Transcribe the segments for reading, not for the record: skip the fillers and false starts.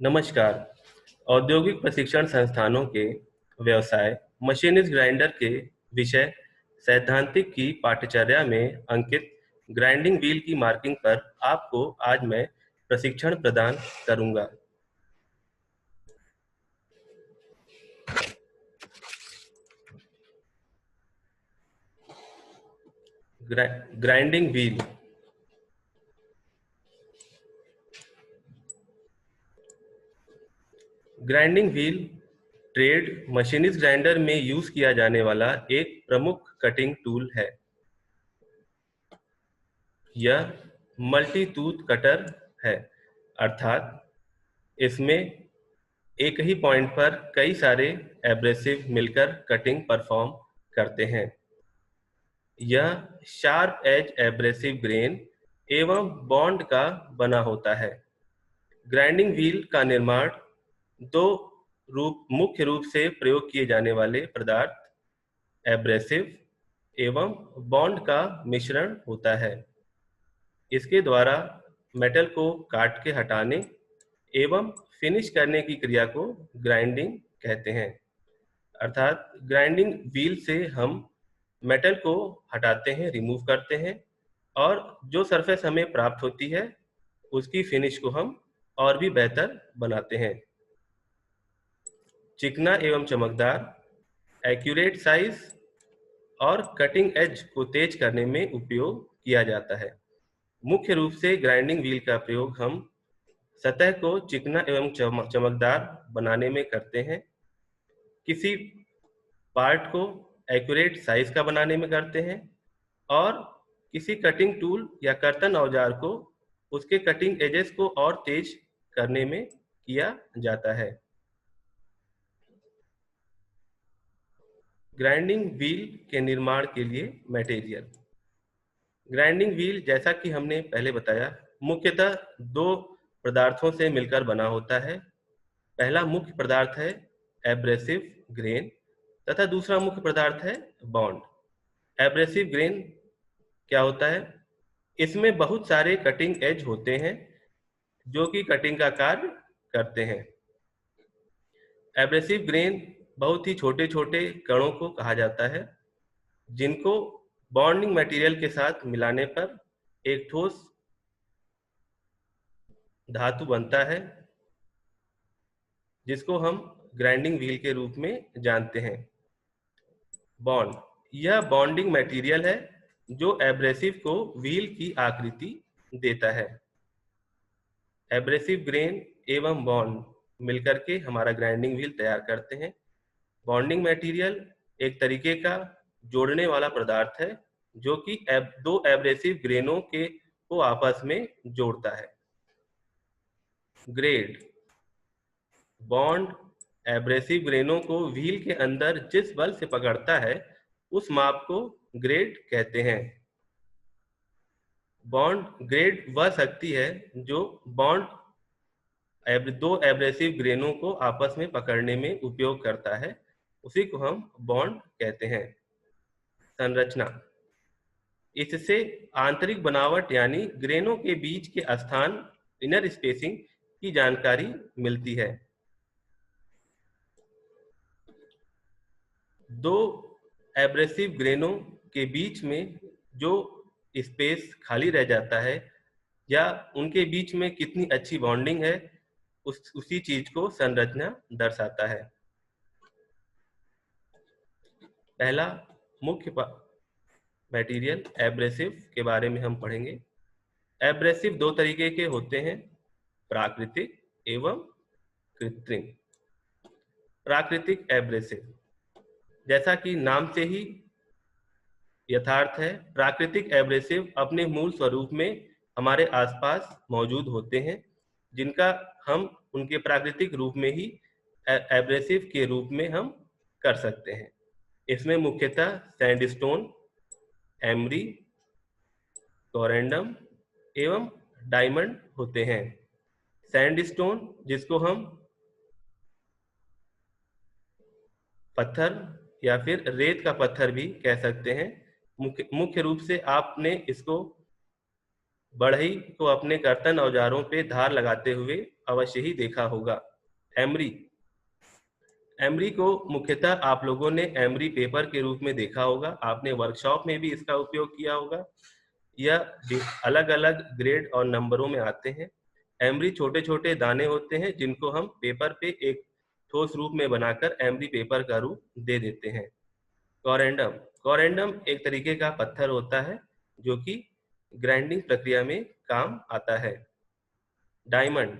नमस्कार। औद्योगिक प्रशिक्षण संस्थानों के व्यवसाय मशीनिस्ट ग्राइंडर के विषय सैद्धांतिक की पाठ्यचर्या में अंकित ग्राइंडिंग व्हील की मार्किंग पर आपको आज मैं प्रशिक्षण प्रदान करूंगा। Grinding wheel grinding wheel trade machinist grinder में यूज किया जाने वाला एक प्रमुख कटिंग टूल है। यह मल्टी टूथ कटर है, अर्थात इसमें एक ही पॉइंट पर कई सारे एब्रेसिव मिलकर कटिंग परफॉर्म करते हैं। यह शार्प एज एब्रेसिव ग्रेन एवं बॉन्ड का बना होता है। ग्राइंडिंग व्हील का निर्माण दो मुख्य रूप से प्रयोग किए जाने वाले पदार्थ एब्रेसिव एवं बॉन्ड का मिश्रण होता है। इसके द्वारा मेटल को काट के हटाने एवं फिनिश करने की क्रिया को ग्राइंडिंग कहते हैं। अर्थात ग्राइंडिंग व्हील से हम मेटल को हटाते हैं, रिमूव करते हैं और जो सरफेस हमें प्राप्त होती है उसकी फिनिश को हम और भी बेहतर बनाते हैं। चिकना एवं चमकदार, एक्यूरेट साइज और कटिंग एज को तेज करने में उपयोग किया जाता है। मुख्य रूप से ग्राइंडिंग व्हील का प्रयोग हम सतह को चिकना एवं चमकदार बनाने में करते हैं, किसी पार्ट को एक्यूरेट साइज का बनाने में करते हैं और किसी कटिंग टूल या कर्तन औजार को उसके कटिंग एजेस को और तेज करने में किया जाता है। ग्राइंडिंग व्हील के निर्माण के लिए मटेरियल। ग्राइंडिंग व्हील, जैसा कि हमने पहले बताया, मुख्यतः दो पदार्थों से मिलकर बना होता है। पहला मुख्य पदार्थ है एब्रेसिव ग्रेन तथा दूसरा मुख्य पदार्थ है बॉन्ड। एब्रेसिव ग्रेन क्या होता है? इसमें बहुत सारे कटिंग एज होते हैं जो कि कटिंग का कार्य करते हैं। एब्रेसिव ग्रेन बहुत ही छोटे छोटे कणों को कहा जाता है, जिनको बॉन्डिंग मटेरियल के साथ मिलाने पर एक ठोस धातु बनता है, जिसको हम ग्राइंडिंग व्हील के रूप में जानते हैं। बॉन्ड, यह बॉन्डिंग मटेरियल है जो एब्रेसिव को व्हील की आकृति देता है। एब्रेसिव ग्रेन एवं बॉन्ड मिलकर के हमारा ग्राइंडिंग व्हील तैयार करते हैं। बॉन्डिंग मटेरियल एक तरीके का जोड़ने वाला पदार्थ है जो कि दो एब्रेसिव ग्रेनों के को आपस में जोड़ता है। ग्रेड, बॉन्ड एब्रेसिव ग्रेनों को व्हील के अंदर जिस बल से पकड़ता है उस माप को ग्रेड कहते हैं। बॉन्ड ग्रेड वह शक्ति है जो बॉन्ड दो एब्रेसिव ग्रेनों को आपस में पकड़ने में उपयोग करता है, उसी को हम बॉन्ड कहते हैं। संरचना, इससे आंतरिक बनावट यानी ग्रेनों के बीच के स्थान, इनर स्पेसिंग की जानकारी मिलती है। दो एब्रेसिव ग्रेनों के बीच में जो स्पेस खाली रह जाता है या उनके बीच में कितनी अच्छी बॉन्डिंग है, उसी चीज को संरचना दर्शाता है। पहला मुख्य मटेरियल एब्रेसिव के बारे में हम पढ़ेंगे। एब्रेसिव दो तरीके के होते हैं, प्राकृतिक एवं कृत्रिम। प्राकृतिक एब्रेसिव, जैसा कि नाम से ही यथार्थ है, प्राकृतिक एब्रेसिव अपने मूल स्वरूप में हमारे आसपास मौजूद होते हैं, जिनका हम उनके प्राकृतिक रूप में ही एब्रेसिव के रूप में हम कर सकते हैं। इसमें मुख्यतः सैंडस्टोन, एमरी, कोरेंडम एवं डायमंड होते हैं। सैंडस्टोन, जिसको हम पत्थर या फिर रेत का पत्थर भी कह सकते हैं, मुख्य रूप से आपने इसको बढ़ई को अपने कर्तन औजारों पे धार लगाते हुए अवश्य ही देखा होगा। एमरी एमरी को मुख्यतः आप लोगों ने एमरी पेपर के रूप में देखा होगा, आपने वर्कशॉप में भी इसका उपयोग किया होगा। यह अलग अलग ग्रेड और नंबरों में आते हैं। एमरी छोटे छोटे दाने होते हैं जिनको हम पेपर पे एक ठोस रूप में बनाकर एमरी पेपर का रूप दे देते हैं। कोरेंडम कोरेंडम एक तरीके का पत्थर होता है जो कि ग्राइंडिंग प्रक्रिया में काम आता है। डायमंड,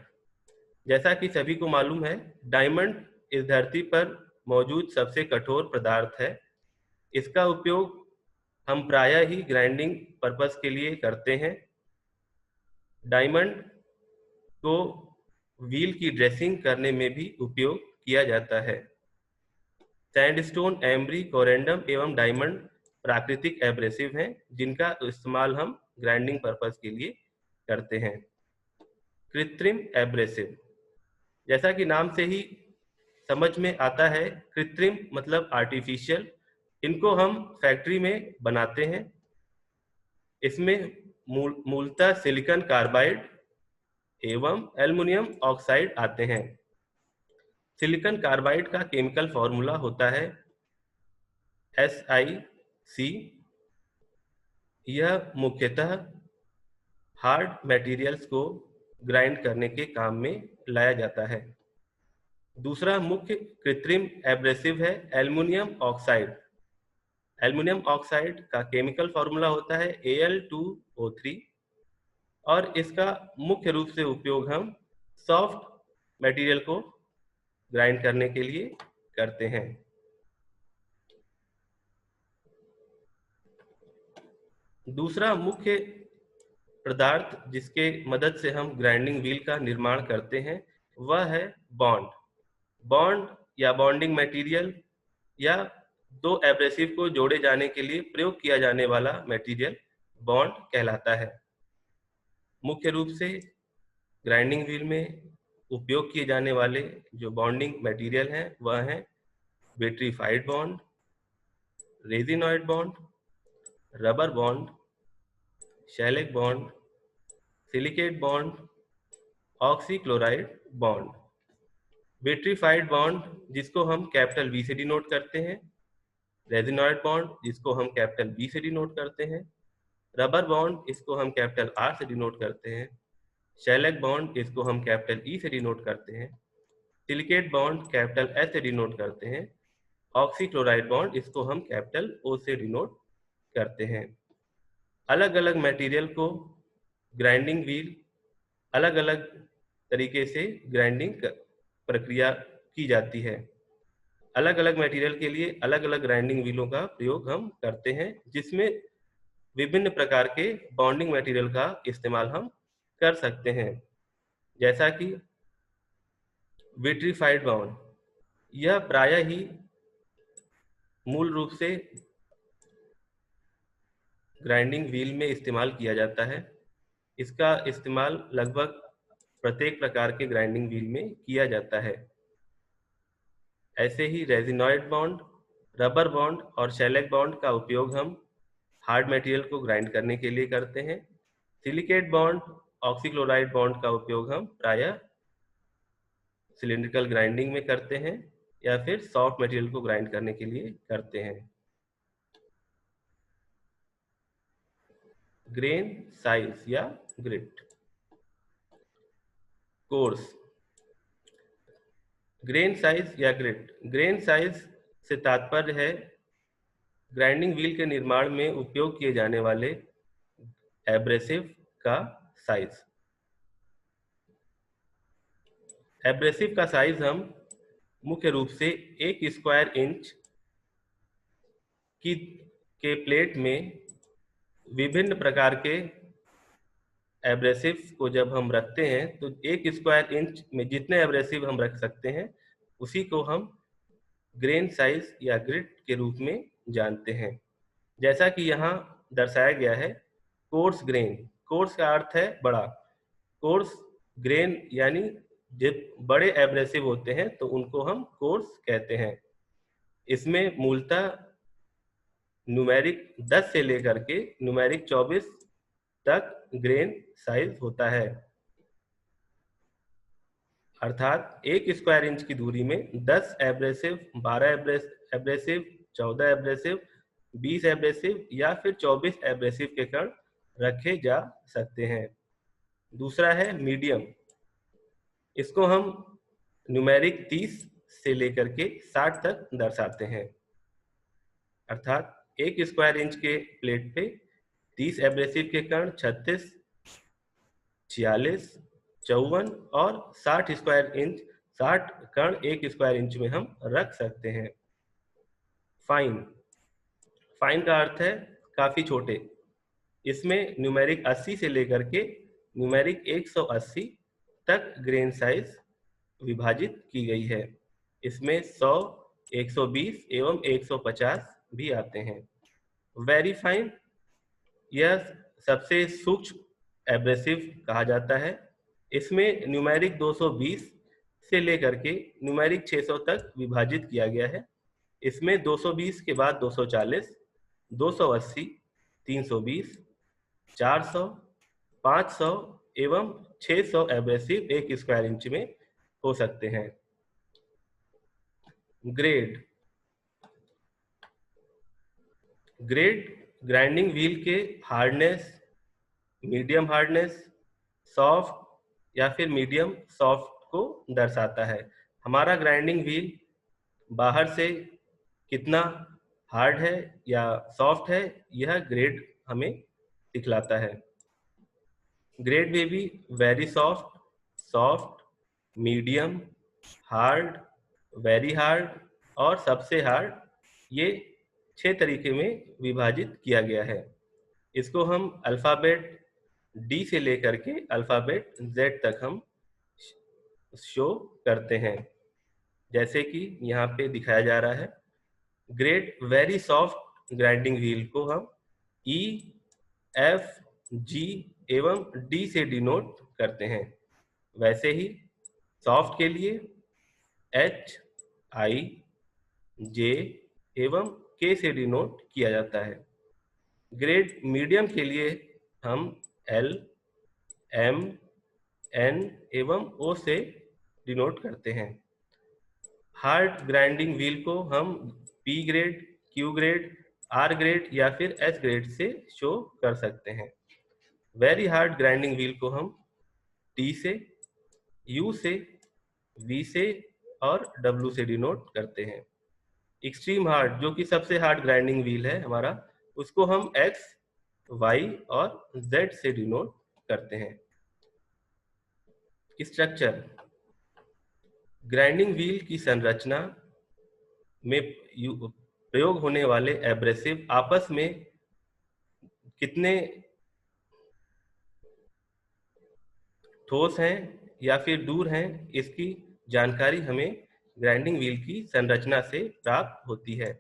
जैसा कि सभी को मालूम है, डायमंड इस धरती पर मौजूद सबसे कठोर पदार्थ है। इसका उपयोग हम प्रायः ही ग्राइंडिंग पर्पस के लिए करते हैं। डायमंड को व्हील की ड्रेसिंग करने में भी उपयोग किया जाता है। सैंडस्टोन, एमरी, कोरेंडम एवं डायमंड प्राकृतिक एब्रेसिव हैं जिनका इस्तेमाल हम ग्राइंडिंग पर्पस के लिए करते हैं। कृत्रिम एब्रेसिव, जैसा कि नाम से ही समझ में आता है, कृत्रिम मतलब आर्टिफिशियल। इनको हम फैक्ट्री में बनाते हैं। इसमें मूलतः सिलिकॉन कार्बाइड एवं एल्युमिनियम ऑक्साइड आते हैं। सिलिकॉन कार्बाइड का केमिकल फॉर्मूला होता है SiC। यह मुख्यतः हार्ड मटेरियल्स को ग्राइंड करने के काम में लाया जाता है। दूसरा मुख्य कृत्रिम एब्रेसिव है एल्युमिनियम ऑक्साइड। एल्युमिनियम ऑक्साइड का केमिकल फॉर्मूला होता है Al2O3 और इसका मुख्य रूप से उपयोग हम सॉफ्ट मटेरियल को ग्राइंड करने के लिए करते हैं। दूसरा मुख्य पदार्थ जिसके मदद से हम ग्राइंडिंग व्हील का निर्माण करते हैं वह है बॉन्ड। बॉन्ड या बॉन्डिंग मटेरियल या दो एब्रेसिव को जोड़े जाने के लिए प्रयोग किया जाने वाला मटेरियल बॉन्ड कहलाता है। मुख्य रूप से ग्राइंडिंग व्हील में उपयोग किए जाने वाले जो बॉन्डिंग मटेरियल हैं वह हैं vitrified bond, resinoid bond, rubber bond, shellac bond, silicate bond, oxychloride bond. Vitrified bond जिसको हम कैपिटल V से डिनोट करते हैं, रेजिनॉइड बॉन्ड जिसको हम कैपिटल B से डिनोट करते हैं, रबर बॉन्ड इसको हम कैपिटल R से डिनोट करते हैं, शेलेक बॉन्ड इसको हम कैपिटल E से डिनोट करते हैं, सिलिकेट बॉन्ड कैपिटल S से डिनोट करते हैं, ऑक्सीक्लोराइड बॉन्ड इसको हम कैपिटल O से डिनोट करते हैं। अलग अलग मटेरियल को ग्राइंडिंग व्हील अलग अलग तरीके से ग्राइंडिंग प्रक्रिया की जाती है। अलग अलग मटेरियल के लिए अलग अलग ग्राइंडिंग व्हीलों का प्रयोग हम करते हैं जिसमें विभिन्न प्रकार के बॉन्डिंग मटेरियल का इस्तेमाल हम कर सकते हैं। जैसा कि विट्रीफाइड बॉन्ड, यह प्रायः ही मूल रूप से ग्राइंडिंग व्हील में इस्तेमाल किया जाता है। इसका इस्तेमाल लगभग प्रत्येक प्रकार के ग्राइंडिंग व्हील में किया जाता है। ऐसे ही रेजिनॉइड बॉन्ड, रबर बॉन्ड और शेलेक बॉन्ड का उपयोग हम हार्ड मटेरियल को ग्राइंड करने के लिए करते हैं। सिलिकेट बॉन्ड, ऑक्सीक्लोराइड बॉन्ड का उपयोग हम प्रायः सिलिंड्रिकल ग्राइंडिंग में करते हैं या फिर सॉफ्ट मटेरियल को ग्राइंड करने के लिए करते हैं। ग्रेन साइज या ग्रिट। कोर्स, ग्रेन साइज या ग्रिट। ग्रेन साइज से तात्पर्य है ग्राइंडिंग व्हील के निर्माण में उपयोग किए जाने वाले एब्रेसिव का साइज। एब्रेसिव का साइज हम मुख्य रूप से 1 स्क्वायर इंच के प्लेट में विभिन्न प्रकार के एब्रेसिव को जब हम रखते हैं तो 1 स्क्वायर इंच में जितने एब्रेसिव हम रख सकते हैं उसी को हम ग्रेन साइज या ग्रिट के रूप में जानते हैं। जैसा कि यहाँ दर्शाया गया है, कोर्स ग्रेन, कोर्स का अर्थ है बड़ा, कोर्स ग्रेन यानी जब बड़े एब्रेसिव होते हैं तो उनको हम कोर्स कहते हैं। इसमें मूलतः न्यूमेरिक 10 से लेकर के न्यूमेरिक 24 तक ग्रेन साइज होता है। अर्थात 1 स्क्वायर इंच की दूरी में 10 एब्रेसिव, 12 एब्रेसिव, 14 एब्रेसिव, 20 एब्रेसिव या फिर 24 एब्रेसिव के कण रखे जा सकते हैं। दूसरा है मीडियम। इसको हम न्यूमेरिक 30 से लेकर के 60 तक दर्शाते हैं। अर्थात 1 स्क्वायर इंच के प्लेट पे 30 एब्रेसिव के कण 36, 46, 54 और 60 स्क्वायर इंच 60 कण 1 स्क्वायर इंच में हम रख सकते हैं। फाइन। फाइन का अर्थ है काफी छोटे। इसमें न्यूमेरिक 80 से लेकर के न्यूमेरिक 180 तक ग्रेन साइज विभाजित की गई है। इसमें 100, 120 एवं 150 भी आते हैं। वेरी फाइन, यह सबसे सूक्ष्म एब्रेसिव कहा जाता है। इसमें न्यूमेरिक 220 से लेकर के न्यूमेरिक 600 तक विभाजित किया गया है। इसमें 220 के बाद 240, 280, 320, 400, 500 एवं 600 एब्रेसिव 1 स्क्वायर इंच में हो सकते हैं। ग्रेड। ग्रेड ग्राइंडिंग व्हील के हार्डनेस, मीडियम हार्डनेस, सॉफ्ट या फिर मीडियम सॉफ्ट को दर्शाता है। हमारा ग्राइंडिंग व्हील बाहर से कितना हार्ड है या सॉफ्ट है, यह ग्रेड हमें दिखलाता है। ग्रेड में भी very soft, soft, medium, hard, very hard और सबसे हार्ड, ये 6 तरीके में विभाजित किया गया है। इसको हम अल्फ़ाबेट डी से लेकर के अल्फ़ाबेट जेड तक हम शो करते हैं, जैसे कि यहाँ पे दिखाया जा रहा है। Grade very soft grinding wheel को हम ई, एफ, जी एवं डी से डिनोट करते हैं। वैसे ही सॉफ्ट के लिए एच, आई, जे एवं के से डिनोट किया जाता है। ग्रेड मीडियम के लिए हम एल, एम, एन एवं ओ से डिनोट करते हैं। हार्ड ग्राइंडिंग व्हील को हम P grade, Q grade, R grade या फिर एस ग्रेड से शो कर सकते हैं। वेरी हार्ड ग्राइंडिंग व्हील को हम टी से, यू से, वी से और डब्ल्यू से डिनोट करते हैं। एक्सट्रीम हार्ड, जो कि सबसे हार्ड ग्राइंडिंग व्हील है हमारा, उसको हम एक्स, वाई और जेड से डिनोट करते हैं। स्ट्रक्चर। ग्राइंडिंग व्हील की संरचना में प्रयोग होने वाले एब्रेसिव आपस में कितने ठोस हैं या फिर दूर हैं, इसकी जानकारी हमें ग्राइंडिंग व्हील की संरचना से प्राप्त होती है।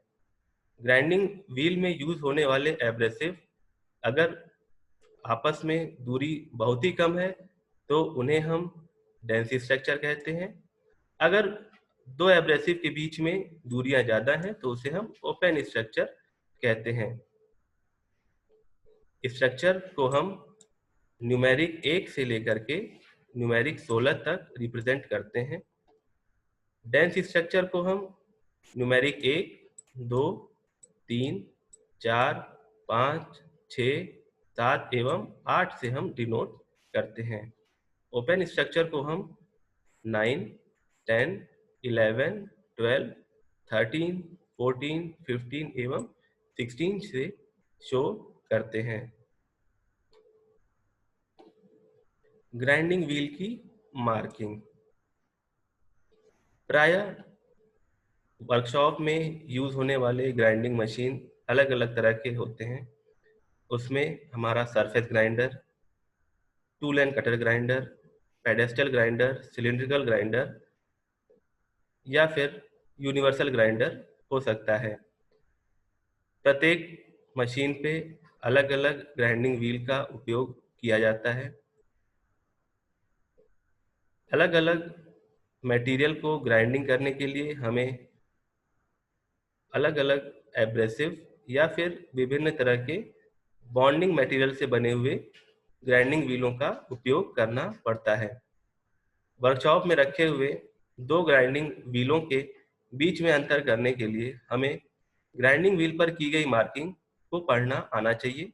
ग्राइंडिंग व्हील में यूज होने वाले एब्रेसिव अगर आपस में दूरी बहुत ही कम है तो उन्हें हम डेंस स्ट्रक्चर कहते हैं। अगर दो एब्रेसिव के बीच में दूरियां ज्यादा हैं तो उसे हम ओपन स्ट्रक्चर कहते हैं। स्ट्रक्चर को हम न्यूमेरिक 1 से लेकर के न्यूमेरिक 16 तक रिप्रेजेंट करते हैं। डेंस स्ट्रक्चर को हम न्यूमेरिक 1, 2, 3, 4, 5, 6, 7 एवं 8 से हम डिनोट करते हैं। ओपन स्ट्रक्चर को हम 9, 10, 11, 12, 13, 14, 15 एवं 16 से शो करते हैं। ग्राइंडिंग व्हील की मार्किंग। प्रायः वर्कशॉप में यूज होने वाले ग्राइंडिंग मशीन अलग अलग तरह के होते हैं। उसमें हमारा surface grinder, tool end cutter grinder, pedestal grinder, cylindrical grinder या फिर यूनिवर्सल ग्राइंडर हो सकता है। प्रत्येक मशीन पे अलग अलग ग्राइंडिंग व्हील का उपयोग किया जाता है। अलग अलग मटेरियल को ग्राइंडिंग करने के लिए हमें अलग अलग एब्रेसिव या फिर विभिन्न तरह के बॉन्डिंग मटेरियल से बने हुए ग्राइंडिंग व्हीलों का उपयोग करना पड़ता है। वर्कशॉप में रखे हुए दो ग्राइंडिंग व्हीलों के बीच में अंतर करने के लिए हमें ग्राइंडिंग व्हील पर की गई मार्किंग को पढ़ना आना चाहिए,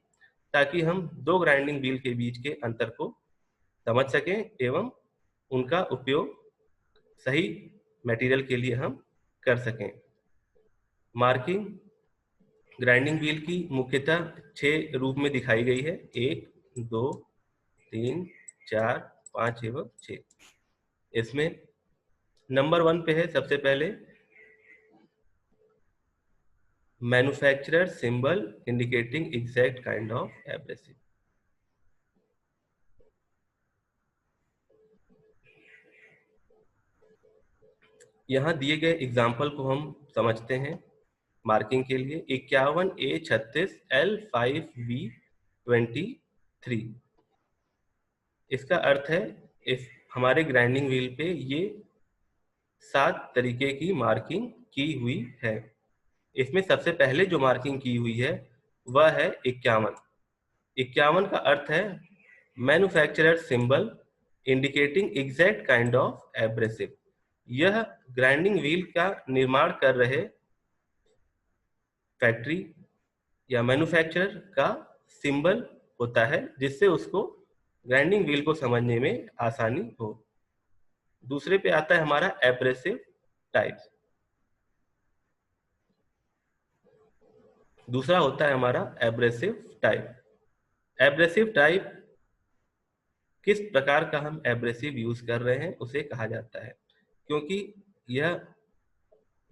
ताकि हम दो ग्राइंडिंग व्हील के बीच के अंतर को समझ सकें एवं उनका उपयोग सही मटेरियल के लिए हम कर सकें। मार्किंग ग्राइंडिंग व्हील की मुख्यतः 6 रूप में दिखाई गई है: 1, 2, 3, 4, 5 एवं 6। इसमें नंबर 1 पे है सबसे पहले manufacturer symbol indicating exact kind of abrasive. यहाँ दिए गए एग्जाम्पल को हम समझते हैं। मार्किंग के लिए 51A36 L5V23। इसका अर्थ है इस हमारे ग्राइंडिंग व्हील पे ये 7 तरीके की मार्किंग की हुई है। इसमें सबसे पहले जो मार्किंग की हुई है वह है 51। 51 का अर्थ है manufacturer symbol indicating exact kind of abrasive. यह ग्राइंडिंग व्हील का निर्माण कर रहे फैक्ट्री या मैन्युफैक्चरर का सिंबल होता है, जिससे उसको ग्राइंडिंग व्हील को समझने में आसानी हो। दूसरे पे आता है हमारा एब्रेसिव टाइप। दूसरा होता है हमारा एब्रेसिव टाइप। एब्रेसिव टाइप किस प्रकार का हम एब्रेसिव यूज कर रहे हैं उसे कहा जाता है। क्योंकि यह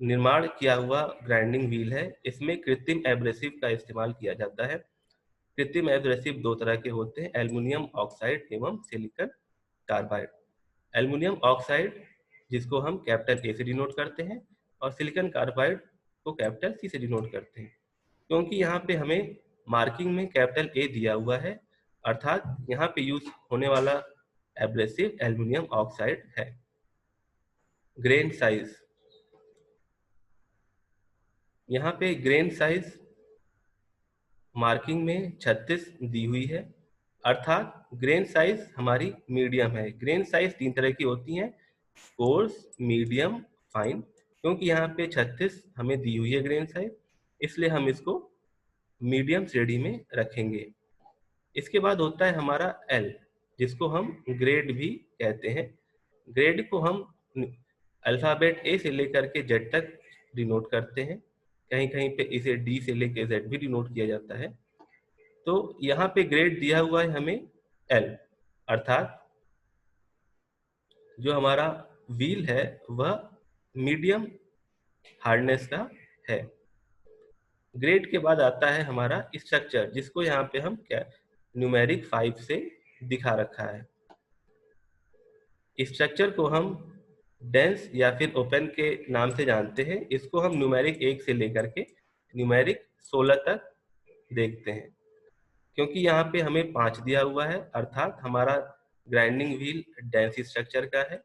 निर्माण किया हुआ ग्राइंडिंग व्हील है, इसमें कृत्रिम एब्रेसिव का इस्तेमाल किया जाता है। कृत्रिम एब्रेसिव दो तरह के होते हैं: एल्युमिनियम ऑक्साइड एवं सिलिकॉन कार्बाइड। एल्युमिनियम ऑक्साइड जिसको हम कैपिटल ए से डिनोट करते हैं और सिलिकॉन कार्बाइड को कैपिटल सी से डिनोट करते हैं। क्योंकि यहाँ पे हमें मार्किंग में कैपिटल ए दिया हुआ है, अर्थात यहाँ पे यूज होने वाला एब्रेसिव एल्युमिनियम ऑक्साइड है। ग्रेन साइज, यहाँ पे ग्रेन साइज मार्किंग में 36 दी हुई है, अर्थात ग्रेन साइज हमारी मीडियम है। ग्रेन साइज 3 तरह की होती हैं: कोर्स, मीडियम, फाइन। क्योंकि यहाँ पे 36 हमें दी हुई है ग्रेन साइज, इसलिए हम इसको मीडियम श्रेणी में रखेंगे। इसके बाद होता है हमारा एल, जिसको हम ग्रेड भी कहते हैं। ग्रेड को हम अल्फाबेट ए से लेकर के जेड तक डिनोट करते हैं। कहीं कहीं पे इसे डी से लेकर जेड भी डिनोट किया जाता है। तो यहाँ पे ग्रेड दिया हुआ है हमें एल, अर्थात जो हमारा व्हील है वह मीडियम हार्डनेस का है। ग्रेड के बाद आता है हमारा स्ट्रक्चर, जिसको यहाँ पे हम क्या न्यूमेरिक 5 से दिखा रखा है। स्ट्रक्चर को हम डेंस या फिर ओपन के नाम से जानते हैं। इसको हम न्यूमेरिक 1 से लेकर के न्यूमेरिक 16 तक देखते हैं। क्योंकि यहाँ पे हमें 5 दिया हुआ है, अर्थात हमारा ग्राइंडिंग व्हील डेंस स्ट्रक्चर का है।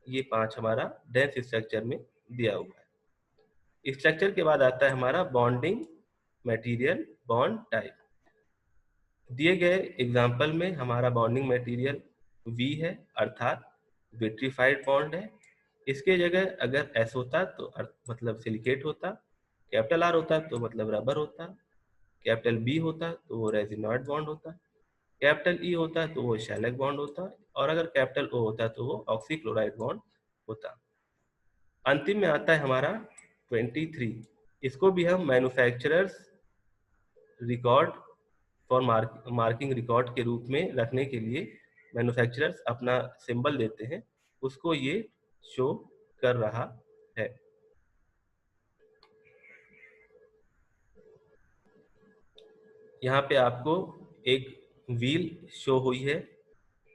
ये 5 हमारा डेंस स्ट्रक्चर में दिया हुआ है। स्ट्रक्चर के बाद आता है हमारा बॉन्डिंग मटेरियल, बॉन्ड टाइप। दिए गए एग्जाम्पल में हमारा बॉन्डिंग मटेरियल वी है, अर्थात विट्रीफाइड बॉन्ड है। इसके जगह अगर एस होता तो मतलब सिलिकेट होता, कैपिटल आर होता तो मतलब रबर होता, कैपिटल बी होता तो वो रेजिनॉइड बॉन्ड होता, कैपिटल ई होता तो वो शैलक बॉन्ड होता, और अगर कैपिटल ओ होता तो वो ऑक्सीक्लोराइड बॉन्ड होता। अंतिम में आता है हमारा 23। इसको भी हम manufacturers record for marking record के रूप में रखने के लिए मैन्युफैक्चरर्स अपना सिंबल देते हैं, उसको ये शो कर रहा है। यहाँ पे आपको एक व्हील शो हुई है।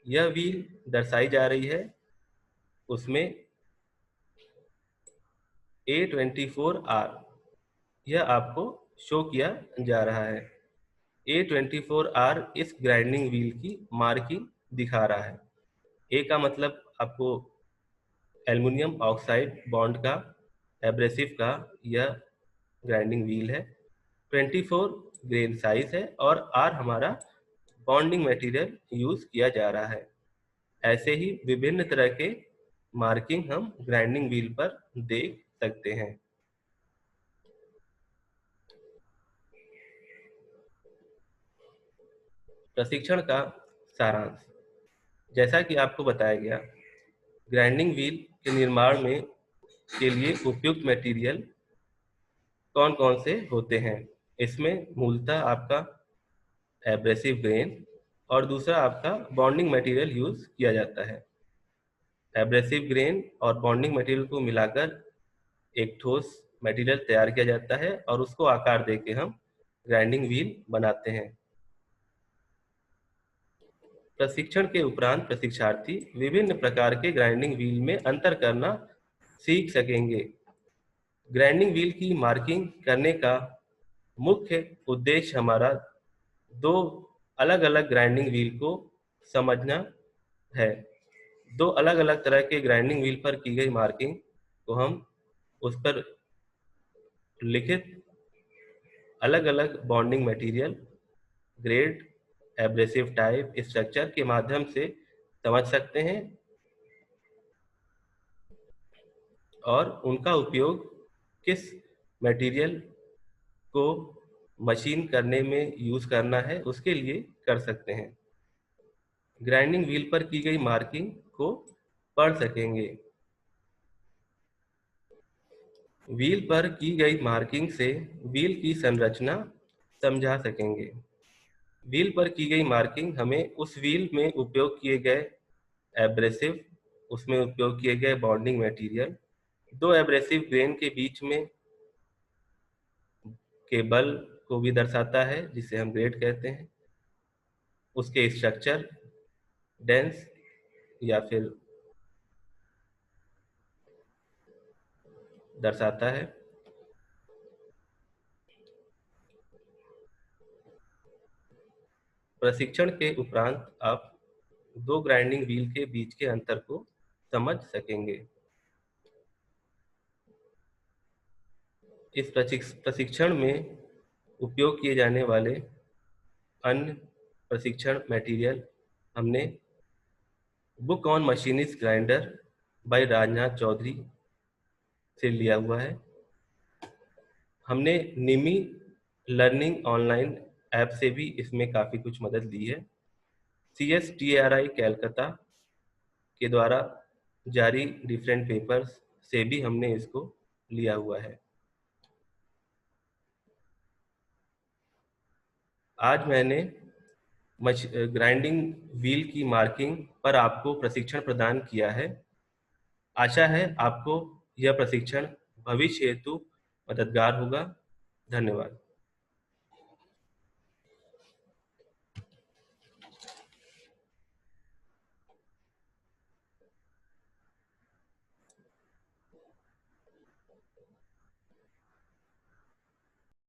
यह व्हील दर्शाई जा रही है, उसमें A24R यह आपको शो किया जा रहा है। A24R इस ग्राइंडिंग व्हील की मार्किंग दिखा रहा है। ए का मतलब आपको एल्युमिनियम ऑक्साइड बॉन्ड का, एब्रेसिव का यह ग्राइंडिंग व्हील है। 24 ग्रेन साइज है और आर हमारा बॉन्डिंग मटेरियल यूज किया जा रहा है। ऐसे ही विभिन्न तरह के मार्किंग हम ग्राइंडिंग व्हील पर देख सकते हैं। प्रशिक्षण का सारांश। जैसा कि आपको बताया गया, ग्राइंडिंग व्हील के निर्माण में के लिए उपयुक्त मटेरियल कौन कौन से होते हैं। इसमें मूलतः आपका एब्रेसिव ग्रेन और दूसरा आपका बॉन्डिंग मटेरियल यूज किया जाता है। एब्रेसिव ग्रेन और बॉन्डिंग मटेरियल को मिलाकर एक ठोस मटेरियल तैयार किया जाता है और उसको आकार देके हम ग्राइंडिंग व्हील बनाते हैं। प्रशिक्षण के उपरांत प्रशिक्षार्थी विभिन्न प्रकार के ग्राइंडिंग व्हील में अंतर करना सीख सकेंगे। ग्राइंडिंग व्हील की मार्किंग करने का मुख्य उद्देश्य हमारा दो अलग अलग ग्राइंडिंग व्हील को समझना है। दो अलग अलग तरह के ग्राइंडिंग व्हील पर की गई मार्किंग को हम उस पर लिखित अलग अलग bonding material, grade, abrasive type, structure के माध्यम से समझ सकते हैं और उनका उपयोग किस मटेरियल को मशीन करने में यूज करना है उसके लिए कर सकते हैं। ग्राइंडिंग व्हील पर की गई मार्किंग को पढ़ सकेंगे। व्हील पर की गई मार्किंग से व्हील की संरचना समझा सकेंगे। व्हील पर की गई मार्किंग हमें उस व्हील में उपयोग किए गए एब्रेसिव, उसमें उपयोग किए गए बॉन्डिंग मटेरियल, दो एब्रेसिव ग्रेन के बीच में के बल को भी दर्शाता है जिसे हम ग्रेड कहते हैं, उसके स्ट्रक्चर, डेंस या फिर दर्शाता है। प्रशिक्षण के उपरांत आप दो ग्राइंडिंग व्हील के बीच के अंतर को समझ सकेंगे। इस प्रशिक्षण में उपयोग किए जाने वाले अन्य प्रशिक्षण मटेरियल हमने book on machinist grinder by Rajnath Chaudhary से लिया हुआ है। हमने निमी लर्निंग ऑनलाइन ऐप से भी इसमें काफ़ी कुछ मदद ली है। CSTRI कैलकाता के द्वारा जारी डिफरेंट पेपर्स से भी हमने इसको लिया हुआ है। आज मैंने ग्राइंडिंग व्हील की मार्किंग पर आपको प्रशिक्षण प्रदान किया है। आशा है आपको यह प्रशिक्षण भविष्य हेतु मददगार होगा। धन्यवाद।